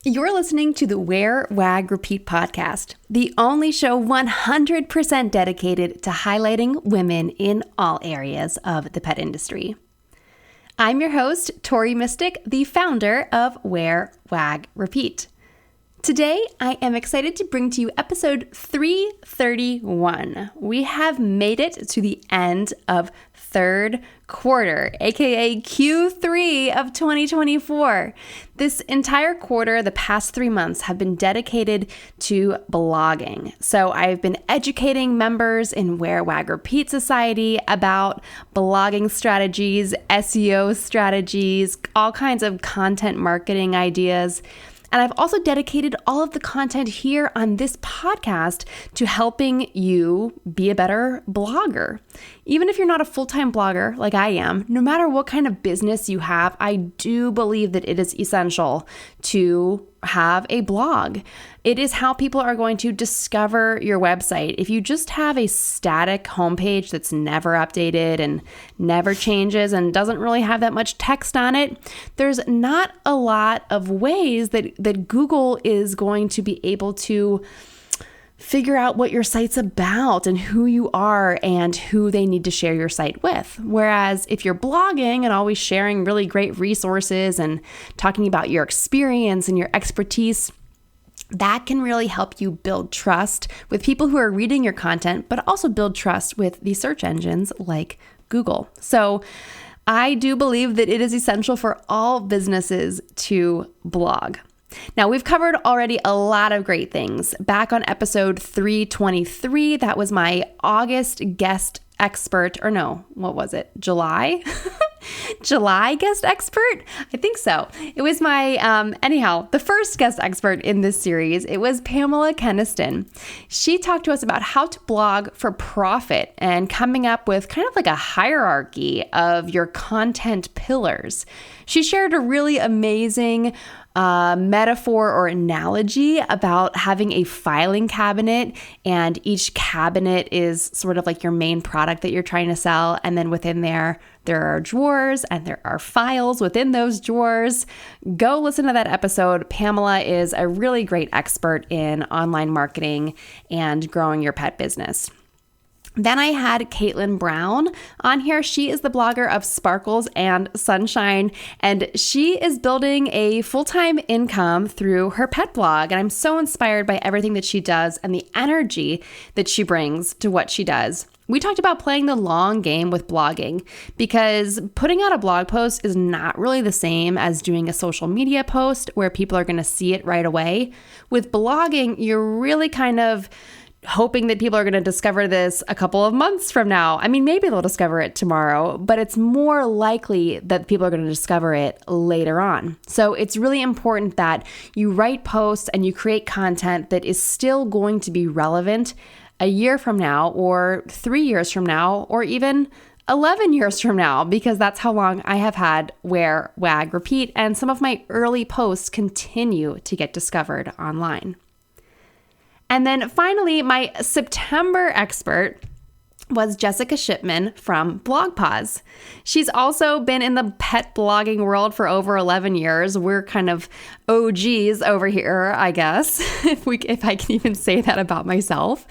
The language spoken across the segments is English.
You're listening to the Wear Wag Repeat podcast, the only show 100% dedicated to highlighting women in all areas of the pet industry. I'm your host, Tori Mystic, the founder of Wear Wag Repeat. Today, I am excited to bring to you episode 331. We have made it to the end of third quarter, aka Q3 of 2024. This entire quarter, the past 3 months, have been dedicated to blogging. So I've been educating members in Wear Wag Repeat Society about blogging strategies, SEO strategies, all kinds of content marketing ideas. And I've also dedicated all of the content here on this podcast to helping you be a better blogger. Even if you're not a full-time blogger like I am, no matter what kind of business you have, I do believe that it is essential to have a blog. It is how people are going to discover your website. If you just have a static homepage that's never updated and never changes and doesn't really have that much text on it, there's not a lot of ways that Google is going to be able to figure out what your site's about and who you are and who they need to share your site with. Whereas if you're blogging and always sharing really great resources and talking about your experience and your expertise, that can really help you build trust with people who are reading your content, but also build trust with the search engines like Google. So I do believe that it is essential for all businesses to blog. Now, we've covered already a lot of great things. Back on episode 323, that was my August guest expert, or no, what was it? July? July guest expert? I think so. It was my, the first guest expert in this series. It was Pamela Keniston. She talked to us about how to blog for profit and coming up with kind of like a hierarchy of your content pillars. She shared a really amazing metaphor or analogy about having a filing cabinet, and each cabinet is sort of like your main product that you're trying to sell. And then within there are drawers and there are files within those drawers. Go listen to that episode. Pamela is a really great expert in online marketing and growing your pet business. Then I had Caitlin Brown on here. She is the blogger of Sparkles and Sunshine, and she is building a full-time income through her pet blog. And I'm so inspired by everything that she does and the energy that she brings to what she does. We talked about playing the long game with blogging because putting out a blog post is not really the same as doing a social media post where people are going to see it right away. With blogging, you're really kind of hoping that people are going to discover this a couple of months from now. I mean, maybe they'll discover it tomorrow, but it's more likely that people are going to discover it later on. So it's really important that you write posts and you create content that is still going to be relevant a year from now or 3 years from now or even 11 years from now, because that's how long I have had Wear Wag Repeat, and some of my early posts continue to get discovered online. And then finally, my September expert was Jessica Shipman from BlogPause. She's also been in the pet blogging world for over 11 years. We're kind of OGs over here, I guess, if I can even say that about myself.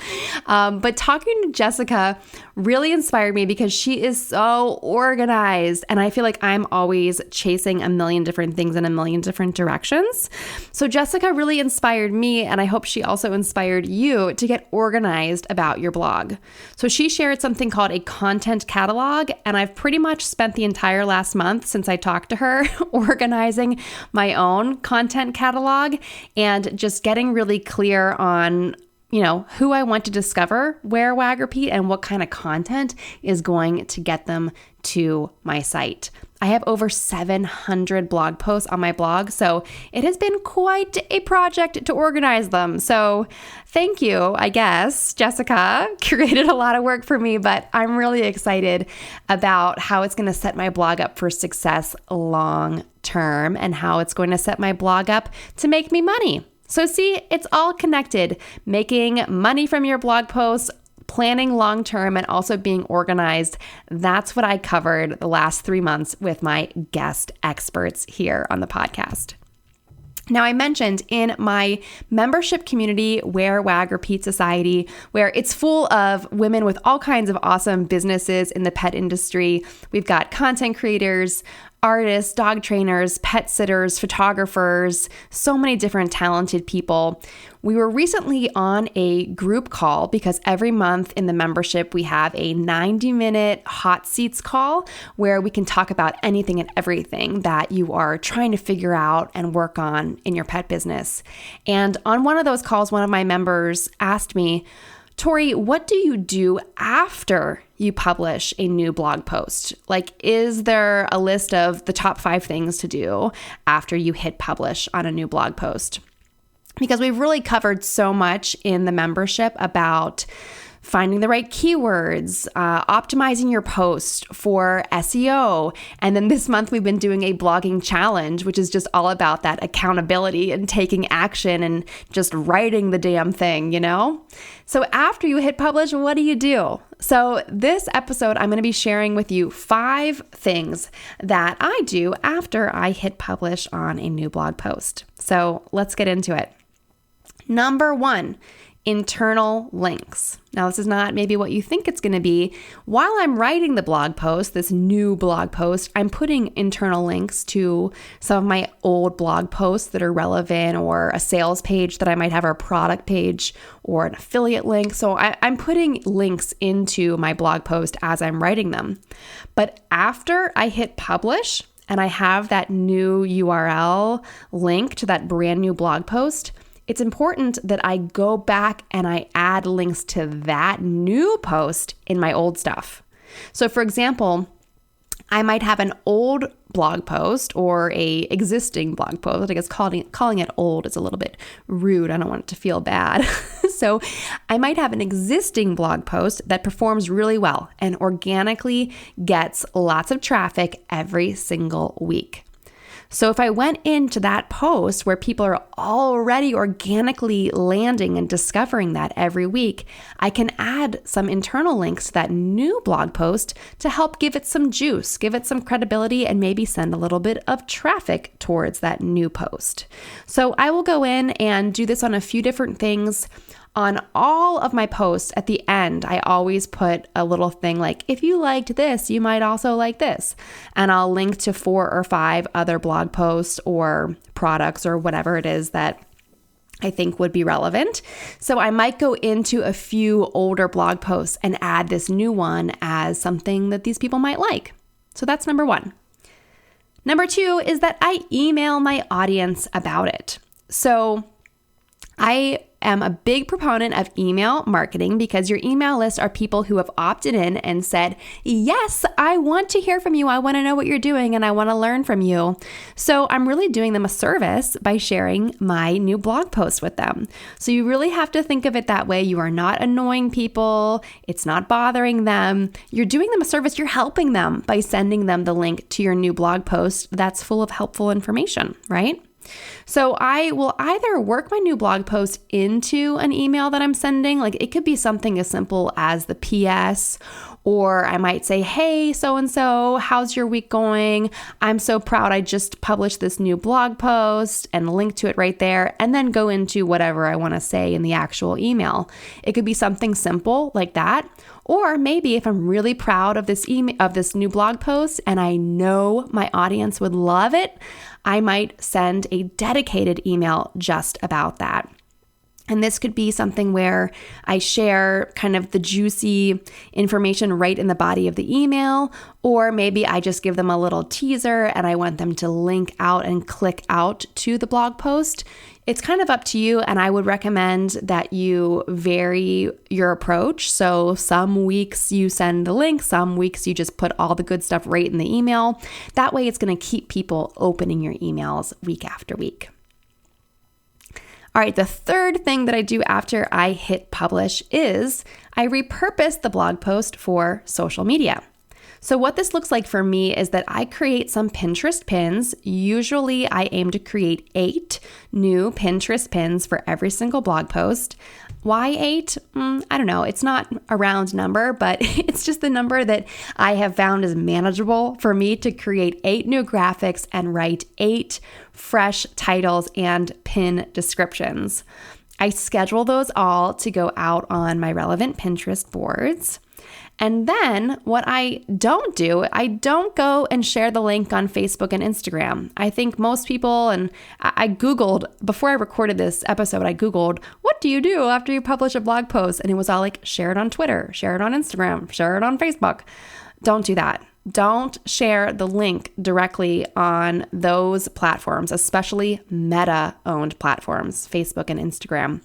But talking to Jessica really inspired me because she is so organized, and I feel like I'm always chasing a million different things in a million different directions. So Jessica really inspired me, and I hope she also inspired you to get organized about your blog. So she shared something called a content catalog, and I've pretty much spent the entire last month since I talked to her organizing my own content catalog and just getting really clear on who I want to discover, Wear Wag Repeat, and what kind of content is going to get them to my site. I have over 700 blog posts on my blog, so it has been quite a project to organize them. So thank you, I guess. Jessica created a lot of work for me, but I'm really excited about how it's going to set my blog up for success long term and how it's going to set my blog up to make me money. So see, it's all connected. Making money from your blog posts, planning long-term, and also being organized. That's what I covered the last 3 months with my guest experts here on the podcast. Now, I mentioned in my membership community, Wear Wag Repeat Society, where it's full of women with all kinds of awesome businesses in the pet industry. We've got content creators, artists, dog trainers, pet sitters, photographers, so many different talented people. We were recently on a group call because every month in the membership, we have a 90-minute hot seats call where we can talk about anything and everything that you are trying to figure out and work on in your pet business. And on one of those calls, one of my members asked me, Tori, what do you do after you publish a new blog post? Like, is there a list of the top 5 things to do after you hit publish on a new blog post? Because we've really covered so much in the membership about finding the right keywords, optimizing your post for SEO. And then this month we've been doing a blogging challenge, which is just all about that accountability and taking action and just writing the damn thing, you know? So after you hit publish, what do you do? So this episode, I'm going to be sharing with you 5 things that I do after I hit publish on a new blog post. So let's get into it. Number 1, internal links. Now, this is not maybe what you think it's going to be. While I'm writing the blog post, this new blog post, I'm putting internal links to some of my old blog posts that are relevant, or a sales page that I might have, or a product page, or an affiliate link. So I'm putting links into my blog post as I'm writing them. But after I hit publish and I have that new URL link to that brand new blog post, it's important that I go back and I add links to that new post in my old stuff. So for example, I might have an old blog post or a existing blog post. I guess calling it old is a little bit rude. I don't want it to feel bad. So I might have an existing blog post that performs really well and organically gets lots of traffic every single week. So if I went into that post where people are already organically landing and discovering that every week, I can add some internal links to that new blog post to help give it some juice, give it some credibility, and maybe send a little bit of traffic towards that new post. So I will go in and do this on a few different things. On all of my posts at the end, I always put a little thing like, if you liked this, you might also like this. And I'll link to 4 or 5 other blog posts or products or whatever it is that I think would be relevant. So I might go into a few older blog posts and add this new one as something that these people might like. So that's number 1. Number 2 is that I email my audience about it. So I am a big proponent of email marketing because your email list are people who have opted in and said, yes, I want to hear from you. I want to know what you're doing and I want to learn from you. So I'm really doing them a service by sharing my new blog post with them. So you really have to think of it that way. You are not annoying people. It's not bothering them. You're doing them a service. You're helping them by sending them the link to your new blog post that's full of helpful information, right? So I will either work my new blog post into an email that I'm sending, like it could be something as simple as the PS, or I might say, hey, so-and-so, how's your week going? I'm so proud I just published this new blog post, and link to it right there, and then go into whatever I want to say in the actual email. It could be something simple like that. Or maybe if I'm really proud of this new blog post and I know my audience would love it, I might send a dedicated email just about that. And this could be something where I share kind of the juicy information right in the body of the email, or maybe I just give them a little teaser and I want them to link out and click out to the blog post. It's kind of up to you, and I would recommend that you vary your approach. So some weeks you send the link, some weeks you just put all the good stuff right in the email. That way it's going to keep people opening your emails week after week. All right, the third thing that I do after I hit publish is I repurpose the blog post for social media. So what this looks like for me is that I create some Pinterest pins. Usually I aim to create 8 new Pinterest pins for every single blog post. Why 8? I don't know. It's not a round number, but it's just the number that I have found is manageable for me to create 8 new graphics and write 8 fresh titles and pin descriptions. I schedule those all to go out on my relevant Pinterest boards. And then what I don't do, I don't go and share the link on Facebook and Instagram. I think most people, and I Googled, before I recorded this episode, I Googled, what do you do after you publish a blog post? And it was all like, share it on Twitter, share it on Instagram, share it on Facebook. Don't do that. Don't share the link directly on those platforms, especially Meta-owned platforms, Facebook and Instagram.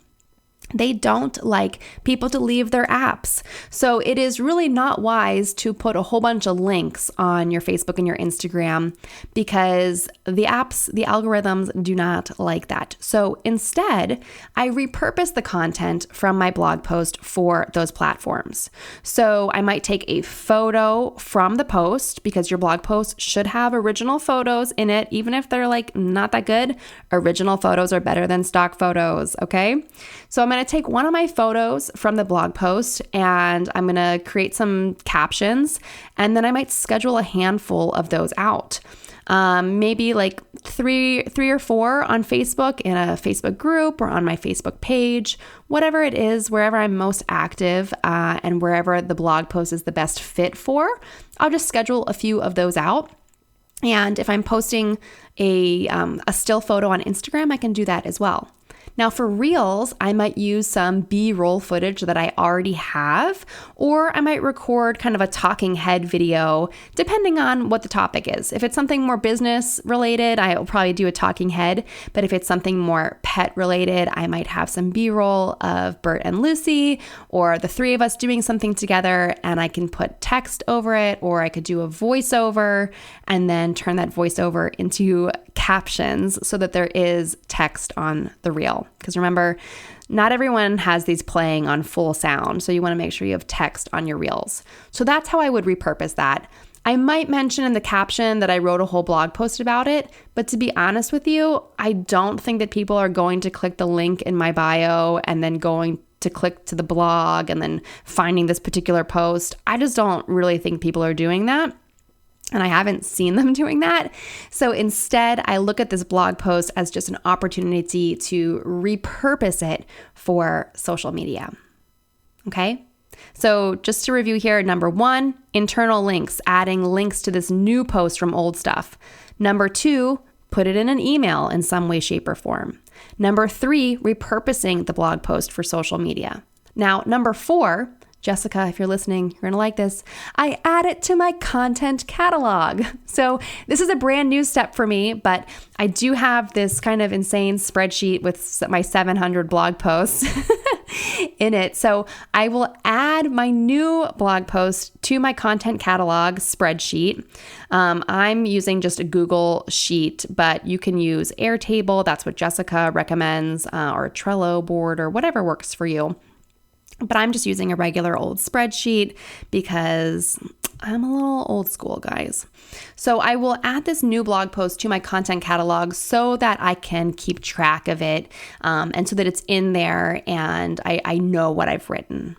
They don't like people to leave their apps. So it is really not wise to put a whole bunch of links on your Facebook and your Instagram because the apps, the algorithms do not like that. So instead, I repurpose the content from my blog post for those platforms. So I might take a photo from the post because your blog post should have original photos in it, even if they're like not that good. Original photos are better than stock photos, okay? So I'm going to take one of my photos from the blog post and I'm going to create some captions, and then I might schedule a handful of those out. Maybe like three or 4 on Facebook in a Facebook group or on my Facebook page, whatever it is, wherever I'm most active and wherever the blog post is the best fit for. I'll just schedule a few of those out. And if I'm posting a still photo on Instagram, I can do that as well. Now for Reels, I might use some B-roll footage that I already have, or I might record kind of a talking head video, depending on what the topic is. If it's something more business related, I will probably do a talking head, but if it's something more pet related, I might have some B-roll of Bert and Lucy, or the 3 of us doing something together, and I can put text over it, or I could do a voiceover, and then turn that voiceover into captions so that there is text on the reel. Because remember, not everyone has these playing on full sound, so you want to make sure you have text on your reels. So that's how I would repurpose that. I might mention in the caption that I wrote a whole blog post about it, but to be honest with you, I don't think that people are going to click the link in my bio and then going to click to the blog and then finding this particular post. I just don't really think people are doing that. And I haven't seen them doing that. So instead, I look at this blog post as just an opportunity to repurpose it for social media. Okay? So just to review here, number 1, internal links, adding links to this new post from old stuff. Number 2, put it in an email in some way, shape, or form. Number 3, repurposing the blog post for social media. Now, number 4, Jessica, if you're listening, you're going to like this. I add it to my content catalog. So this is a brand new step for me, but I do have this kind of insane spreadsheet with my 700 blog posts in it. So I will add my new blog post to my content catalog spreadsheet. I'm using just a Google sheet, but you can use Airtable. That's what Jessica recommends, or a Trello board or whatever works for you. But I'm just using a regular old spreadsheet because I'm a little old school, guys. So I will add this new blog post to my content catalog so that I can keep track of it and so that it's in there and I know what I've written.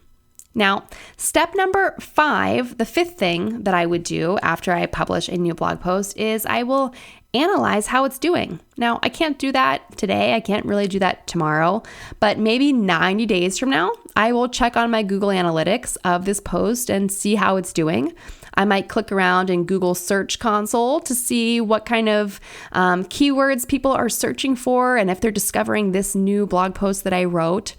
Now, step number 5, the 5th thing that I would do after I publish a new blog post is I will analyze how it's doing. Now, I can't do that today. I can't really do that tomorrow, but maybe 90 days from now, I will check on my Google Analytics of this post and see how it's doing. I might click around in Google Search Console to see what kind of keywords people are searching for and if they're discovering this new blog post that I wrote.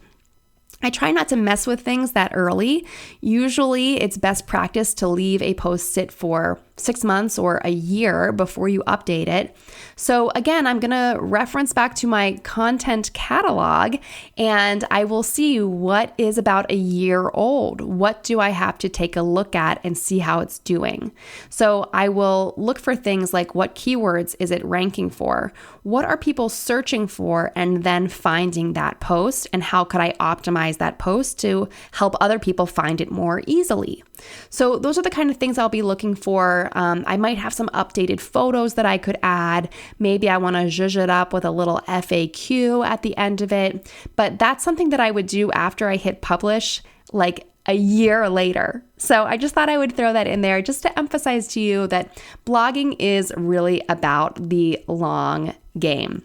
I try not to mess with things that early. Usually it's best practice to leave a post sit for 6 months or a year before you update it. So again, I'm going to reference back to my content catalog and I will see what is about a year old. What do I have to take a look at and see how it's doing? So I will look for things like what keywords is it ranking for? What are people searching for and then finding that post? And how could I optimize that post to help other people find it more easily? So those are the kind of things I'll be looking for. I might have some updated photos that I could add. Maybe I want to zhuzh it up with a little FAQ at the end of it. But that's something that I would do after I hit publish, like a year later. So I just thought I would throw that in there just to emphasize to you that blogging is really about the long game.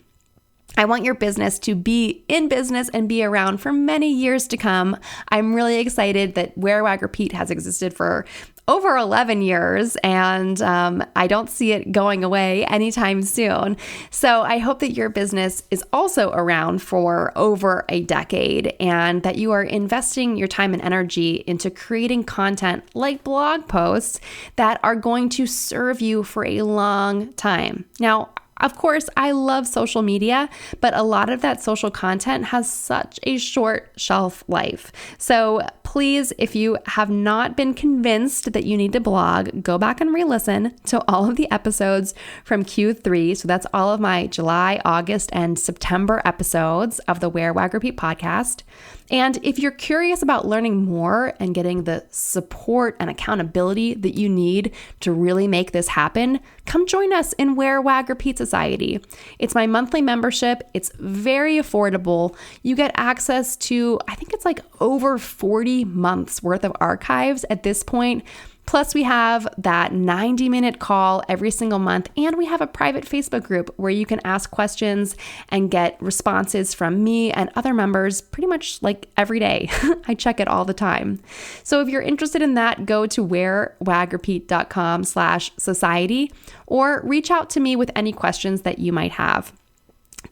I want your business to be in business and be around for many years to come. I'm really excited that Wear Wag Repeat has existed for over 11 years, and I don't see it going away anytime soon. So I hope that your business is also around for over a decade and that you are investing your time and energy into creating content like blog posts that are going to serve you for a long time. Now, of course, I love social media, but a lot of that social content has such a short shelf life. So please, if you have not been convinced that you need to blog, go back and re-listen to all of the episodes from Q3. So that's all of my July, August, and September episodes of the Wear Wag Repeat podcast. And if you're curious about learning more and getting the support and accountability that you need to really make this happen, come join us in Wear Wag Repeat Society. It's my monthly membership. It's very affordable. You get access to, I think it's like over 40 months worth of archives at this point. Plus, we have that 90-minute call every single month, and we have a private Facebook group where you can ask questions and get responses from me and other members pretty much like every day. I check it all the time. So if you're interested in that, go to wearwagrepeat.com/society or reach out to me with any questions that you might have.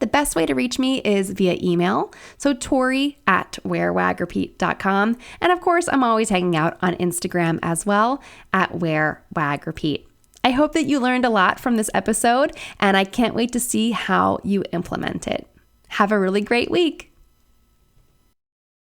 The best way to reach me is via email, so Tori@wearwagrepeat.com. And of course, I'm always hanging out on Instagram as well at Wear Wag Repeat. I hope that you learned a lot from this episode, and I can't wait to see how you implement it. Have a really great week.